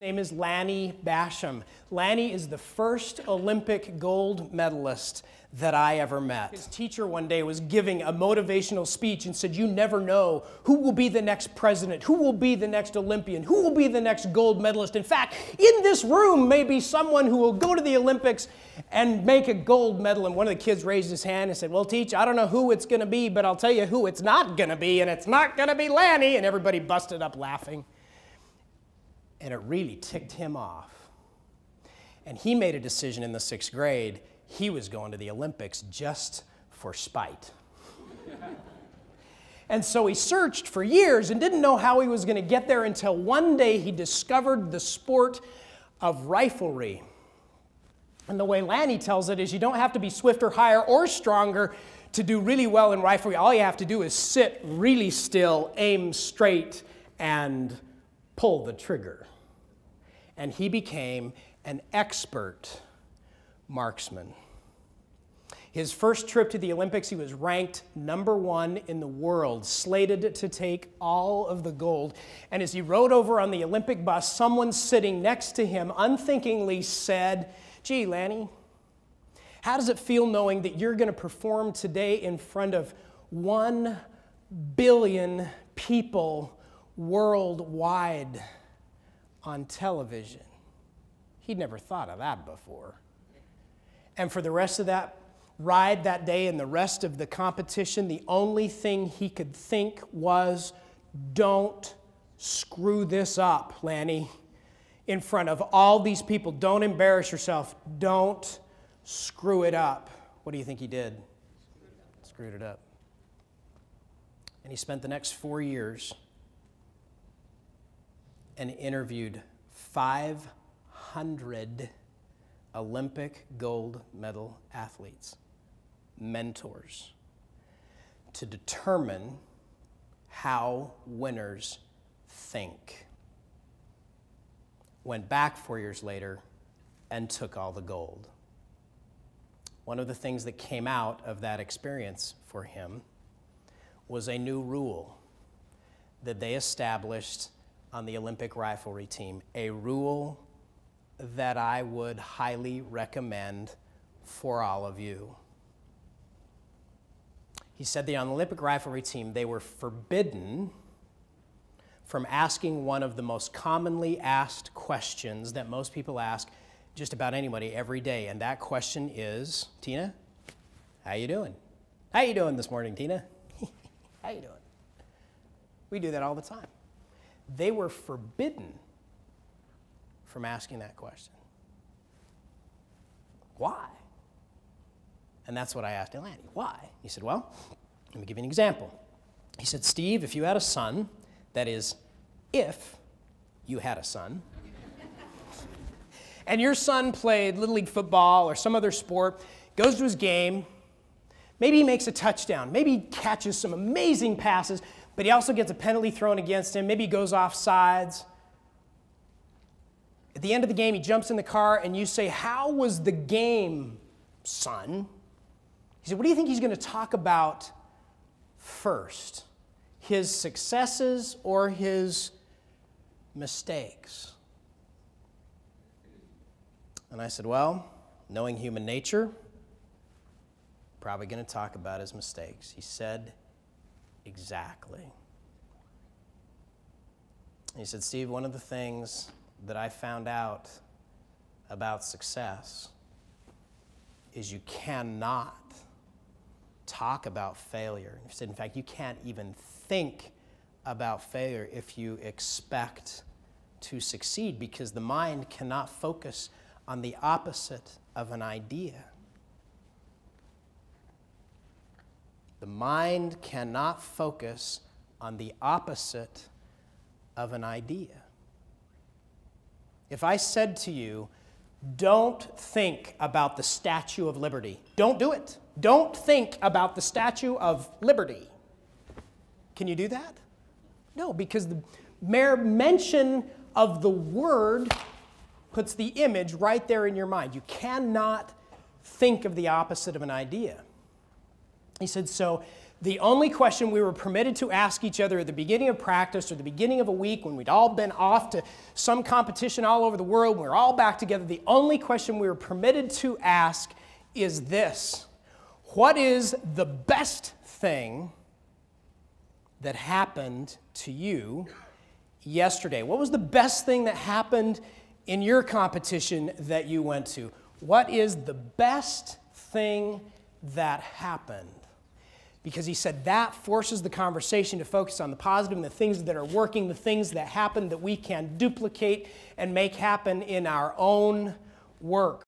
Name is Lanny Basham. Lanny is the first Olympic gold medalist that I ever met. His teacher one day was giving a motivational speech and said, "You never know who will be the next president, who will be the next Olympian, who will be the next gold medalist. In fact, in this room may be someone who will go to the Olympics and make a gold medal." And one of the kids raised his hand and said, "Well, Teach, I don't know who it's going to be, but I'll tell you who it's not going to be, and it's not going to be Lanny." And everybody busted up laughing. And it really ticked him off. And he made a decision in the 6th grade. He was going to the Olympics just for spite. And so he searched for years and didn't know how he was going to get there until one day he discovered the sport of riflery. And the way Lanny tells it is you don't have to be swifter, higher, or stronger to do really well in riflery. All you have to do is sit really still, aim straight, and pull the trigger. And he became an expert marksman. His first trip to the Olympics, he was ranked #1 in the world, slated to take all of the gold. And as he rode over on the Olympic bus, someone sitting next to him unthinkingly said, "Gee, Lanny, how does it feel knowing that you're going to perform today in front of 1 billion people worldwide on television?" He'd never thought of that before. And for the rest of that ride that day and the rest of the competition, the only thing he could think was, "Don't screw this up, Lanny, in front of all these people. Don't embarrass yourself. Don't screw it up." What do you think he did? Screwed it up. And he spent the next 4 years and interviewed 500 Olympic gold medal athletes, mentors, to determine how winners think. Went back 4 years later and took all the gold. One of the things that came out of that experience for him was a new rule that they established on the Olympic riflery team, a rule that I would highly recommend for all of you. He said that on the Olympic riflery team, they were forbidden from asking one of the most commonly asked questions that most people ask just about anybody every day, and that question is, "Tina, how you doing? How you doing this morning, Tina? How you doing?" We do that all the time. They were forbidden from asking that question. Why? And that's what I asked Lanny. Why? He said, "Well, let me give you an example." He said, "Steve, if you had a son, that is, if you had a son, and your son played Little League football or some other sport, goes to his game, maybe he makes a touchdown, maybe he catches some amazing passes, but he also gets a penalty thrown against him, maybe he goes off sides. At the end of the game, he jumps in the car and you say, 'How was the game, son?' He said, what do you think he's going to talk about first? His successes or his mistakes?" And I said, "Well, knowing human nature, probably going to talk about his mistakes." He said, "Exactly." He said, "Steve, one of the things that I found out about success is you cannot talk about failure." He said, in fact, you can't even think about failure if you expect to succeed, because the mind cannot focus on the opposite of an idea. The mind cannot focus on the opposite of an idea. If I said to you, "Don't think about the Statue of Liberty," don't do it. Don't think about the Statue of Liberty. Can you do that? No, because the mere mention of the word puts the image right there in your mind. You cannot think of the opposite of an idea. He said, so the only question we were permitted to ask each other at the beginning of practice or the beginning of a week when we'd all been off to some competition all over the world, we were all back together, the only question we were permitted to ask is this: what is the best thing that happened to you yesterday? What was the best thing that happened in your competition that you went to? What is the best thing that happened? Because he said that forces the conversation to focus on the positive and the things that are working, the things that happen that we can duplicate and make happen in our own work.